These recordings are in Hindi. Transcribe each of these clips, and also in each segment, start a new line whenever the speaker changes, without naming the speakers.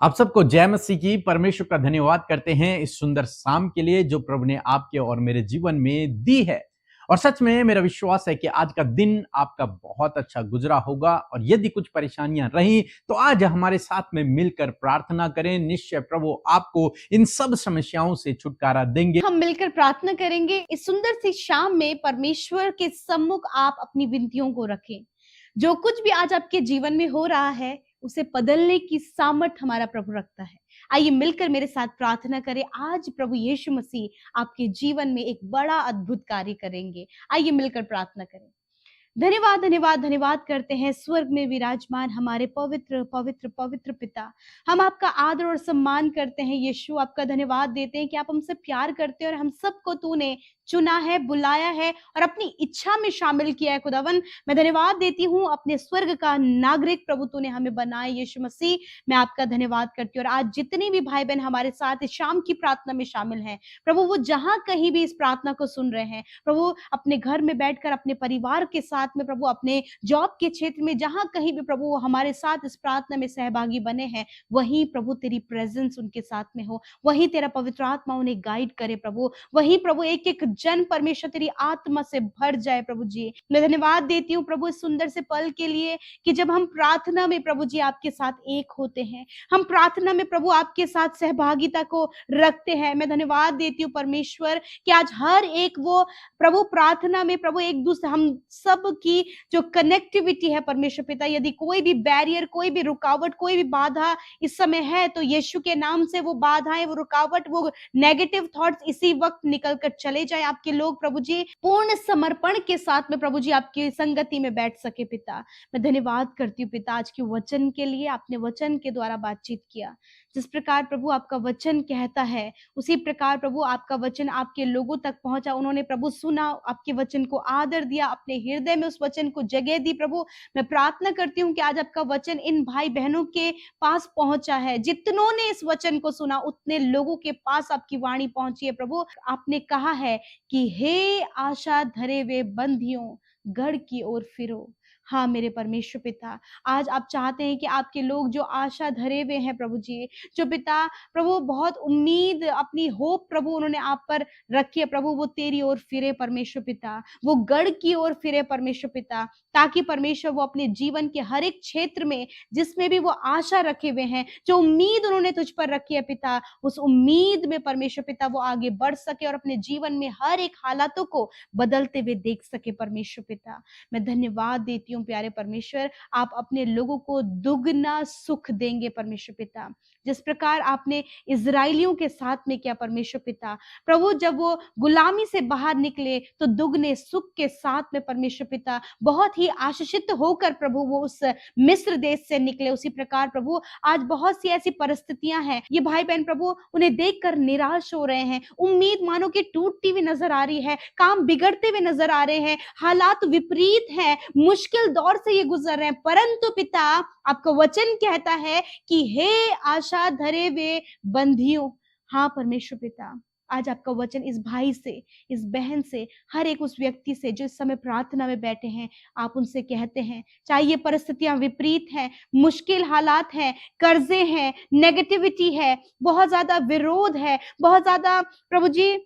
आप सबको जय मसीह की। परमेश्वर का धन्यवाद करते हैं इस सुंदर शाम के लिए जो प्रभु ने आपके और मेरे जीवन में दी है। और सच में मेरा विश्वास है कि आज का दिन आपका बहुत अच्छा गुजरा होगा। और यदि कुछ परेशानियां रही तो आज हमारे साथ में मिलकर प्रार्थना करें। निश्चय प्रभु आपको इन सब समस्याओं से छुटकारा देंगे।
हम मिलकर प्रार्थना करेंगे। इस सुंदर सी शाम में परमेश्वर के सम्मुख आप अपनी विनतियों को रखें। जो कुछ भी आज आपके जीवन में हो रहा है उसे बदलने की सामर्थ हमारा प्रभु रखता है। आइए मिलकर मेरे साथ प्रार्थना करें। आज प्रभु यीशु मसीह आपके जीवन में एक बड़ा अद्भुत कार्य करेंगे। आइए मिलकर प्रार्थना करें। धन्यवाद धन्यवाद धन्यवाद करते हैं स्वर्ग में विराजमान हमारे पवित्र पवित्र पवित्र पिता। हम आपका आदर और सम्मान करते हैं यीशु। आपका धन्यवाद देते हैं कि आप हमसे प्यार करते हैं और हम सबको तूने चुना है, बुलाया है और अपनी इच्छा में शामिल किया है। खुदावन, मैं धन्यवाद देती हूँ अपने स्वर्ग का नागरिक प्रभु तूने हमें बनाया यीशु मसीह। मैं आपका धन्यवाद करती हूँ। और आज जितने भी भाई बहन हमारे साथ इस शाम की प्रार्थना में शामिल हैं प्रभु, वो जहां कहीं भी इस प्रार्थना को सुन रहे हैं प्रभु, अपने घर में बैठकर अपने परिवार के साथ में प्रभु, अपने जॉब के क्षेत्र में जहां कहीं भी प्रभु हमारे साथ इस प्रार्थना में सहभागी बने हैं, वहीं प्रभु तेरी प्रेजेंस उनके साथ में हो, वहीं तेरा पवित्र आत्मा उन्हें गाइड करे प्रभु, वहीं प्रभु एक एक जन परमेश्वर तेरी आत्मा से भर जाए प्रभु जी। मैं धन्यवाद देती हूँ प्रभु इस सुंदर से पल के लिए कि जब हम प्रार्थना में प्रभु जी आपके साथ एक होते हैं, हम प्रार्थना में प्रभु आपके साथ सहभागिता को रखते हैं। मैं धन्यवाद देती हूँ परमेश्वर कि आज हर एक वो प्रभु प्रार्थना में प्रभु एक दूसरे हम सब की जो कनेक्टिविटी है परमेश्वर पिता, यदि कोई भी बैरियर, कोई भी रुकावट, कोई भी बाधा इस समय है तो यीशु के नाम से वो बाधाएं, वो रुकावट, वो नेगेटिव थॉट्स इसी वक्त निकल कर चले जाए। आपके लोग प्रभु जी पूर्ण समर्पण के साथ में प्रभु जी आपकी संगति में बैठ सके पिता। मैं धन्यवाद करती हूँ पिता आज के वचन के लिए। आपने वचन के द्वारा बातचीत किया, जिस प्रकार प्रभु आपका वचन कहता है उसी प्रकार प्रभु आपका वचन आपके लोगों तक पहुंचा। उन्होंने प्रभु सुना, आपके वचन को आदर दिया, अपने हृदय में उस वचन को जगह दी। प्रभु मैं प्रार्थना करती हूँ कि आज आपका वचन इन भाई बहनों के पास पहुंचा है। जितनों ने इस वचन को सुना उतने लोगों के पास आपकी वाणी पहुंची है प्रभु। आपने कहा है कि हे आशा धरे वे बंधियों, गढ़ की ओर फिरो। हाँ मेरे परमेश्वर पिता, आज आप चाहते हैं कि आपके लोग जो आशा धरे हुए हैं प्रभु जी, जो पिता प्रभु बहुत उम्मीद, अपनी होप प्रभु उन्होंने आप पर रखी है प्रभु, वो तेरी ओर फिरे परमेश्वर पिता, वो गढ़ की ओर फिरे परमेश्वर पिता, ताकि परमेश्वर वो अपने जीवन के हर एक क्षेत्र में जिसमें भी वो आशा रखे हुए हैं, जो उम्मीद उन्होंने तुझ पर रखी है पिता, उस उम्मीद में परमेश्वर पिता वो आगे बढ़ सके और अपने जीवन में हर एक हालातों को बदलते हुए देख सके परमेश्वर पिता। मैं धन्यवाद देती हूँ प्यारे परमेश्वर, आप अपने लोगों को दुगना सुख देंगे परमेश्वर पिता। जिस प्रकार आपने इजराइलियों के साथ में किया परमेश्वर पिता, प्रभु जब वो गुलामी से बाहर निकले तो दुगने सुख के साथ में परमेश्वर पिता बहुत ही आशीषित होकर प्रभु वो उस मिस्र देश से निकले। उसी प्रकार प्रभु आज बहुत सी ऐसी परिस्थितियां हैं, ये भाई बहन प्रभु उन्हें देखकर निराश हो रहे हैं, उम्मीद मानो कि टूटती हुई नजर आ रही है, काम बिगड़ते हुए नजर आ रहे हैं, हालात विपरीत हैं, मुश्किल दौर से ये गुजर रहे हैं, परंतु पिता आपका वचन कहता है कि हे आशा धरे वे बंधियों। हाँ परमेश्वर पिता, आज आपका वचन इस भाई से, इस बहन से, हर एक उस व्यक्ति से जो इस समय प्रार्थना में बैठे हैं, आप उनसे कहते हैं चाहे ये परिस्थितियां विपरीत हैं, मुश्किल हालात हैं, कर्जे हैं, नेगेटिविटी है, बहुत ज्यादा विरोध है, बहुत ज्यादा प्रभु जी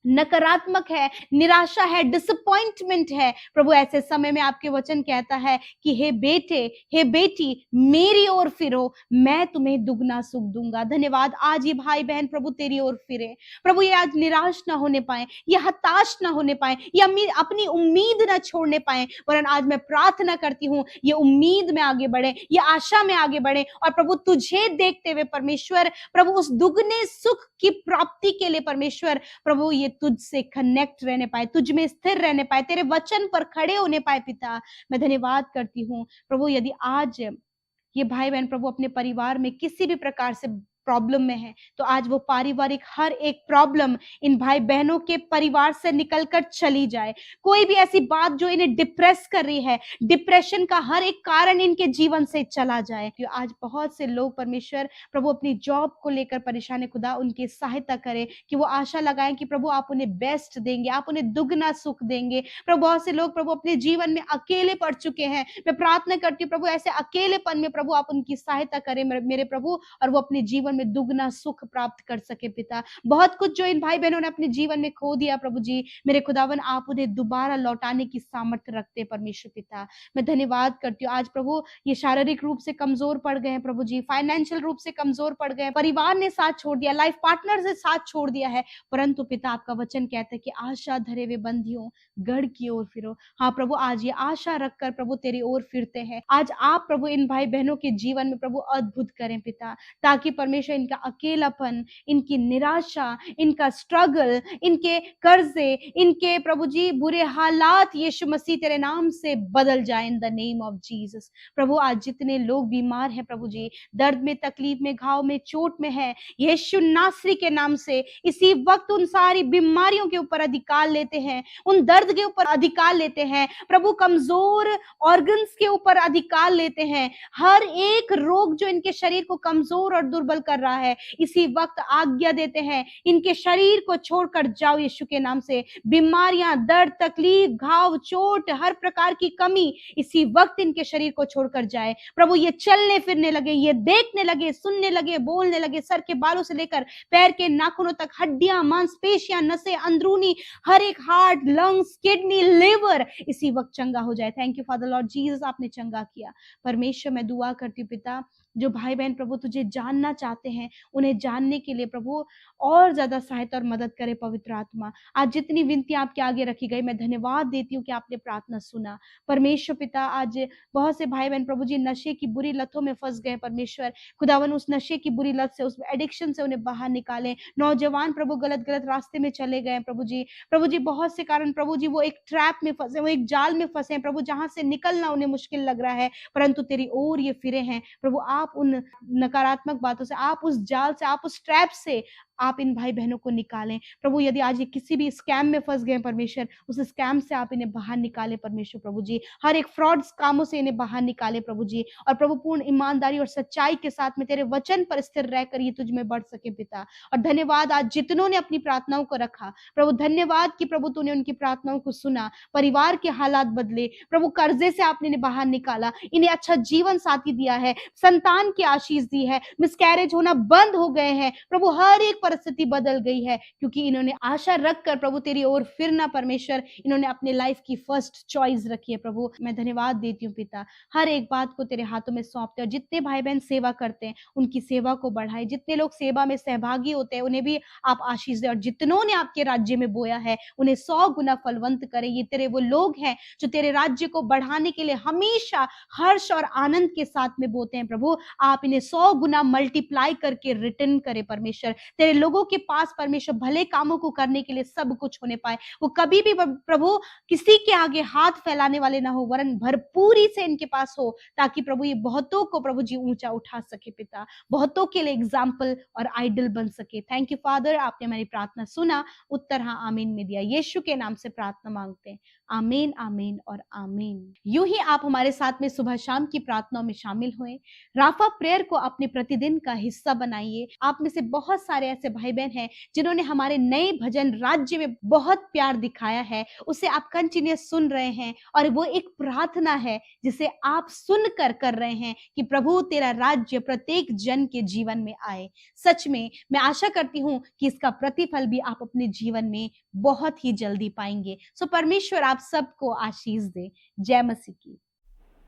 नकारात्मक है, निराशा है, डिसअपॉइंटमेंट है प्रभु, ऐसे समय में आपके वचन कहता है कि हे बेटे, हे बेटी, मेरी ओर फिरो, मैं तुम्हें दुगना सुख दूंगा। धन्यवाद, आज ये भाई बहन प्रभु तेरी ओर फिरे प्रभु, ये आज निराश ना होने पाए, ये हताश ना होने पाए, ये अपनी उम्मीद ना छोड़ने पाए, वरन आज मैं प्रार्थना करती हूँ ये उम्मीद में आगे बढ़े, ये आशा में आगे बढ़े और प्रभु तुझे देखते हुए परमेश्वर प्रभु उस दुगने सुख की प्राप्ति के लिए परमेश्वर प्रभु ये तुझसे कनेक्ट रहने पाए, तुझ में स्थिर रहने पाए, तेरे वचन पर खड़े होने पाए पिता। मैं धन्यवाद करती हूँ प्रभु, यदि आज ये भाई बहन प्रभु अपने परिवार में किसी भी प्रकार से प्रॉब्लम में है, तो आज वो पारिवारिक हर एक प्रॉब्लम इन भाई बहनों के परिवार से निकलकर चली जाए। कोई भी ऐसी बात जो इन्हें डिप्रेस कर रही है, डिप्रेशन का हर एक कारण इनके जीवन से चला जाए। कि आज बहुत से लोग परमेश्वर प्रभु अपनी जॉब को लेकर परेशान है, खुदा उनकी सहायता करे कि वो आशा लगाएं कि प्रभु आप उन्हें बेस्ट देंगे, आप उन्हें दुगना सुख देंगे। प्रभु बहुत से लोग प्रभु अपने जीवन में अकेले पड़ चुके हैं, मैं प्रार्थना करती हूँ प्रभु ऐसे अकेलेपन में प्रभु आप उनकी सहायता करें मेरे प्रभु, और वो अपने जीवन में दुगना सुख प्राप्त कर सके पिता। बहुत कुछ जो इन भाई बहनों ने अपने जीवन में खो दिया प्रभु जी, मेरे खुदावन आप उन्हें दोबारा लौटाने की सामर्थ्य रखते हैं परमेश्वर पिता। मैं धन्यवाद करती हूँ आज प्रभु ये शारीरिक रूप से कमजोर पड़ गए हैं प्रभु जी, फाइनेंशियल रूप से कमजोर पड़ गए हैं, परिवार ने साथ छोड़ दिया, लाइफ पार्टनर से साथ छोड़ दिया है, परंतु पिता आपका वचन कहता है कि आशा धरे हुए बंदियों गढ़ की ओर फिरो। हाँ प्रभु आज ये आशा रखकर प्रभु तेरी ओर फिरते हैं। आज आप प्रभु इन भाई बहनों के जीवन में प्रभु अद्भुत करें पिता, ताकि परमेश्वर इनका अकेलापन, इनकी निराशा, इनका स्ट्रगल, इनके कर्जे, इनके प्रभु जी बुरे हालात यीशु मसीह तेरे नाम से बदल जाए in the name of Jesus. प्रभु आज जितने लोग बीमार हैं प्रभु जी, दर्द में, तकलीफ में, घाव में, चोट में है, यीशु नासरी के नाम से इसी वक्त उन सारी बीमारियों के ऊपर अधिकार लेते हैं, उन दर्द के ऊपर अधिकार लेते हैं प्रभु, कमजोर ऑर्गन्स के ऊपर अधिकार लेते हैं, हर एक रोग जो इनके शरीर को कमजोर और दुर्बल कर रहा है इसी वक्त आज्ञा देते हैं इनके शरीर को छोड़कर जाओ यीशु के नाम से। बीमारियां, दर्द, तकलीफ, घाव, चोट, हर प्रकार की कमी इसी वक्त इनके शरीर को छोड़कर जाए प्रभु। ये चलने फिरने लगे, ये देखने लगे, सुनने लगे, बोलने लगे, सर के बालों से लेकर पैर के नाखूनों तक, हड्डियां, मांसपेशियां, नसें, अंदरूनी हर एक हार्ट, लंग्स, किडनी, लिवर इसी वक्त चंगा हो जाए। Thank you father Lord Jesus, आपने चंगा किया। परमेश्वर मैं दुआ करती हूँ पिता, जो भाई बहन प्रभु तुझे जानना चाहते हैं उन्हें जानने के लिए प्रभु और ज्यादा सहायता और मदद करे पवित्र आत्मा। आज जितनी विनती आपके आगे रखी गई मैं धन्यवाद देती हूँ कि आपने प्रार्थना सुना परमेश्वर पिता। आज बहुत से भाई बहन प्रभु जी नशे की बुरी लतों में फंस गए परमेश्वर, खुदावन उस नशे की बुरी लत से, उस एडिक्शन से उन्हें बाहर निकालें। नौजवान प्रभु गलत गलत रास्ते में चले गए प्रभु जी बहुत से कारण प्रभु जी वो एक ट्रैप में फंसे, वो एक जाल में फंसे हैं प्रभु, जहां से निकलना उन्हें मुश्किल लग रहा है, परंतु तेरी ओर ये फिरे हैं प्रभु। आप उन नकारात्मक बातों से, आप उस जाल से, आप उस ट्रैप से आप इन भाई बहनों को निकालें प्रभु। यदि आज ये किसी भी स्कैम में फंस गए परमेश्वर, उस स्कैम से आप इन्हें बाहर निकालें परमेश्वर प्रभु जी, हर एक फ्रॉड कामों से इन्हें बाहर निकालें प्रभु जी, और प्रभु पूर्ण ईमानदारी और सच्चाई के साथ में तेरे वचन पर स्थिर रहकर ये तुझ में बढ़ सके पिता। और धन्यवाद आज जितनों ने अपनी प्रार्थनाओं को रखा प्रभु, धन्यवाद कि प्रभु तूने उनकी प्रार्थनाओं को सुना, परिवार के हालात बदले प्रभु, कर्जे से आपने इन्हें बाहर निकाला, इन्हें अच्छा जीवन साथी दिया है, संतान की आशीष दी है, मिसकैरेज होना बंद हो गए हैं प्रभु, हर एक परिस्थिति बदल गई है क्योंकि इन्होंने आशा रखकर प्रभु तेरी ओर फिरना परमेश्वर, इन्होंने अपने लाइफ की फर्स्ट चॉइस रखी है प्रभु। मैं धन्यवाद देती हूँ पिता, हर एक बात को तेरे हाथों में सौंपते, और जितने भाई बहन सेवा करते हैं उनकी सेवा को बढ़ाए, जितने लोग सेवा में सहभागी होते हैं उन्हें भी आप आशीष दे, और जितनों ने आपके राज्य में बोया है उन्हें 100 गुना फलवंत करे। ये तेरे वो लोग हैं जो तेरे राज्य को बढ़ाने के लिए हमेशा हर्ष और आनंद के साथ में बोते हैं प्रभु, आप इन्हें 100 गुना मल्टीप्लाई करके रिटर्न करे परमेश्वर। तेरे लोगों के पास परमेश्वर भले कामों को करने के लिए सब कुछ होने पाए, वो कभी भी प्रभु किसी के आगे हाथ फैलाने वाले ना हो, वरन भरपूरी से इनके पास हो, ताकि प्रभु ये बहुतों को प्रभु जी ऊंचा उठा सके पिता, बहुतों के लिए एग्जाम्पल और आइडल बन सके। थैंक यू फादर, आपने हमारी प्रार्थना सुना, उत्तर हाँ आमीन में दिया। यीशु के नाम से प्रार्थना मांगते हैं, आमीन आमीन और आमीन। यूं ही आप हमारे साथ में सुबह शाम की प्रार्थनाओं में शामिल हुए, राफा प्रेयर को अपने प्रतिदिन का हिस्सा बनाइए। आप में से बहुत सारे ऐसे भाई बहन हैं जिन्होंने हमारे नए भजन राज्य में बहुत प्यार दिखाया है, उसे आप कंटिन्यूस सुन रहे हैं, और वो एक प्रार्थना है जिसे आप सुनकर कर रहे हैं कि प्रभु तेरा राज्य प्रत्येक जन के जीवन में आए। सच में मैं आशा करती हूं कि इसका प्रतिफल भी आप अपने जीवन में बहुत ही जल्दी पाएंगे। सो परमेश्वर आप सबको आशीष दे। जय मसीह की।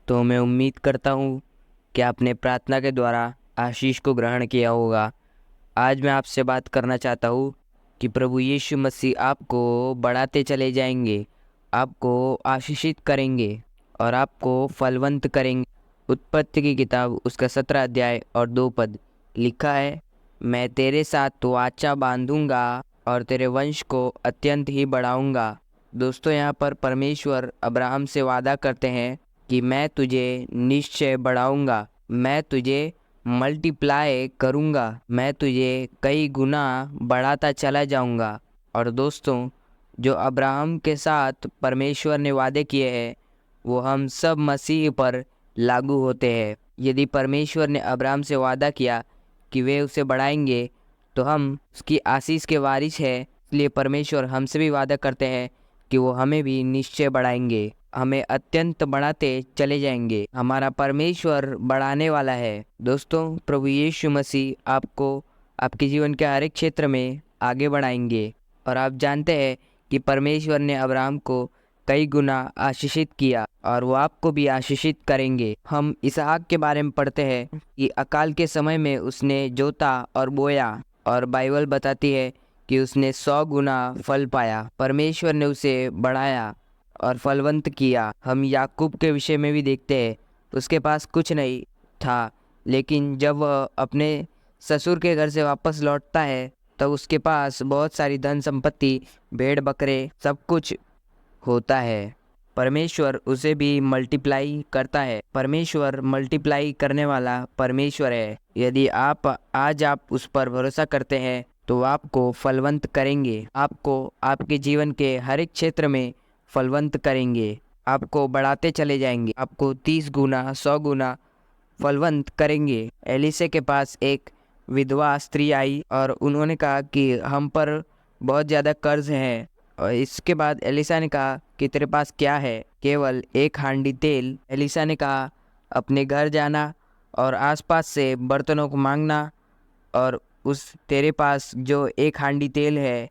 तो मैं उम्मीद करता हूँ कि आपने प्रार्थना के द्वारा आशीष को ग्रहण किया होगा। आज मैं आपसे बात करना चाहता हूँ कि प्रभु यीशु मसीह आपको बढ़ाते चले जाएंगे, आपको आशीषित करेंगे और आपको फलवंत करेंगे। उत्पत्ति की किताब उसका 17 अध्याय और 2 पद लिखा है, मैं तेरे साथ तो वाचा बांधूंगा और तेरे वंश को अत्यंत ही बढ़ाऊंगा। दोस्तों, यहाँ पर परमेश्वर अब्राहम से वादा करते हैं कि मैं तुझे निश्चय बढ़ाऊंगा, मैं तुझे मल्टीप्लाई करूँगा, मैं तुझे कई गुना बढ़ाता चला जाऊँगा। और दोस्तों, जो अब्राहम के साथ परमेश्वर ने वादे किए हैं वो हम सब मसीह पर लागू होते हैं। यदि परमेश्वर ने अब्राहम से वादा किया कि वे उसे बढ़ाएंगे तो हम उसकी आशीष के वारिस हैं, इसलिए परमेश्वर हमसे भी वादा करते हैं कि वो हमें भी निश्चय बढ़ाएंगे, हमें अत्यंत बढ़ाते चले जाएंगे। हमारा परमेश्वर बढ़ाने वाला है। दोस्तों, प्रभु यीशु मसीह आपको आपके जीवन के हर एक क्षेत्र में आगे बढ़ाएंगे। और आप जानते हैं कि परमेश्वर ने अब्राहम को कई गुना आशीषित किया और वो आपको भी आशीषित करेंगे। हम इसहाक के बारे में पढ़ते हैं कि अकाल के समय में उसने जोता और बोया, और बाइबल बताती है कि उसने 100 गुना फल पाया। परमेश्वर ने उसे बढ़ाया और फलवंत किया। हम याकूब के विषय में भी देखते हैं, उसके पास कुछ नहीं था, लेकिन जब वह अपने ससुर के घर से वापस लौटता है तब उसके पास बहुत सारी धन संपत्ति, भेड़ बकरे, सब कुछ होता है। परमेश्वर उसे भी मल्टीप्लाई करता है। परमेश्वर मल्टीप्लाई करने वाला परमेश्वर है। यदि आप उस पर भरोसा करते हैं तो आपको फलवंत करेंगे, आपको आपके जीवन के हर एक क्षेत्र में फलवंत करेंगे, आपको बढ़ाते चले जाएंगे, आपको 30 गुना 100 गुना फलवंत करेंगे। एलीशा के पास एक विधवा स्त्री आई और उन्होंने कहा कि हम पर बहुत ज़्यादा कर्ज है। और इसके बाद एलीशा ने कहा कि तेरे पास क्या है? केवल एक हांडी तेल। एलीशा ने कहा अपने घर जाना और आसपास से बर्तनों को मांगना और उस तेरे पास जो एक हांडी तेल है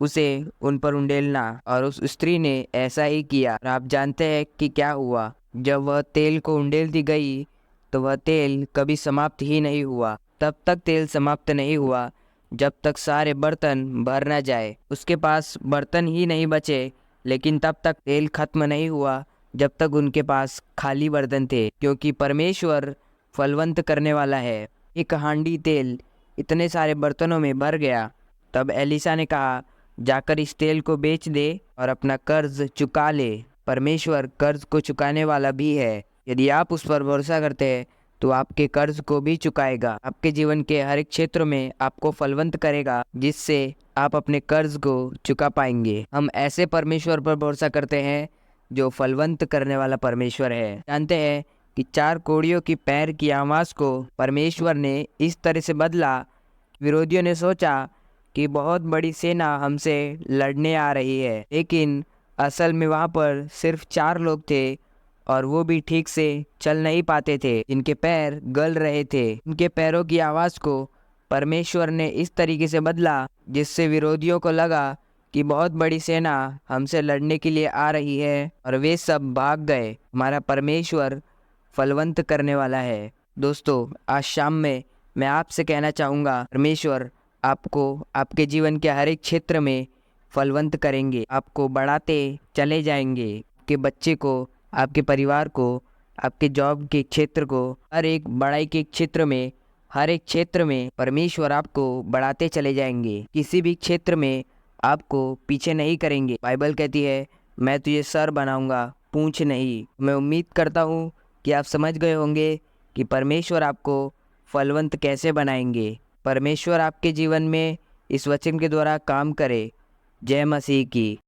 उसे उन पर उंडेलना। और उस स्त्री ने ऐसा ही किया। और आप जानते हैं कि क्या हुआ? जब वह तेल को उंडेलती गई तो वह तेल कभी समाप्त ही नहीं हुआ। तब तक तेल समाप्त नहीं हुआ जब तक सारे बर्तन भर ना जाए। उसके पास बर्तन ही नहीं बचे, लेकिन तब तक तेल खत्म नहीं हुआ जब तक उनके पास खाली बर्तन थे, क्योंकि परमेश्वर फलवंत करने वाला है। एक हांडी तेल इतने सारे बर्तनों में भर गया। तब एलीशा ने कहा जाकर इस तेल को बेच दे और अपना कर्ज चुका ले। परमेश्वर कर्ज को चुकाने वाला भी है। यदि आप उस पर भरोसा करते हैं तो आपके कर्ज को भी चुकाएगा। आपके जीवन के हर एक क्षेत्र में आपको फलवंत करेगा, जिससे आप अपने कर्ज को चुका पाएंगे। हम ऐसे परमेश्वर पर भरोसा करते हैं जो फलवंत करने वाला परमेश्वर है। जानते हैं कि 4 कोड़ियों की पैर की आवाज़ को परमेश्वर ने इस तरह से बदला, विरोधियों ने सोचा कि बहुत बड़ी सेना हमसे लड़ने आ रही है, लेकिन असल में वहाँ पर सिर्फ 4 लोग थे और वो भी ठीक से चल नहीं पाते थे, इनके पैर गल रहे थे। उनके पैरों की आवाज़ को परमेश्वर ने इस तरीके से बदला जिससे विरोधियों को लगा कि बहुत बड़ी सेना हमसे लड़ने के लिए आ रही है और वे सब भाग गए। हमारा परमेश्वर फलवंत करने वाला है। दोस्तों, आज शाम में मैं आपसे कहना चाहूँगा, परमेश्वर आपको आपके जीवन के हर एक क्षेत्र में फलवंत करेंगे, आपको बढ़ाते चले जाएंगे। आपके बच्चे को, आपके परिवार को, आपके जॉब के क्षेत्र को, हर एक बढ़ाई के क्षेत्र में, हर एक क्षेत्र में परमेश्वर आपको बढ़ाते चले जाएंगे। किसी भी क्षेत्र में आपको पीछे नहीं करेंगे। बाइबल कहती है मैं तुझे सर बनाऊंगा, पूंछ नहीं। मैं उम्मीद करता हूँ कि आप समझ गए होंगे कि परमेश्वर आपको फलवंत कैसे बनाएंगे। परमेश्वर आपके जीवन में इस वचन के द्वारा काम करे। जय मसीह की।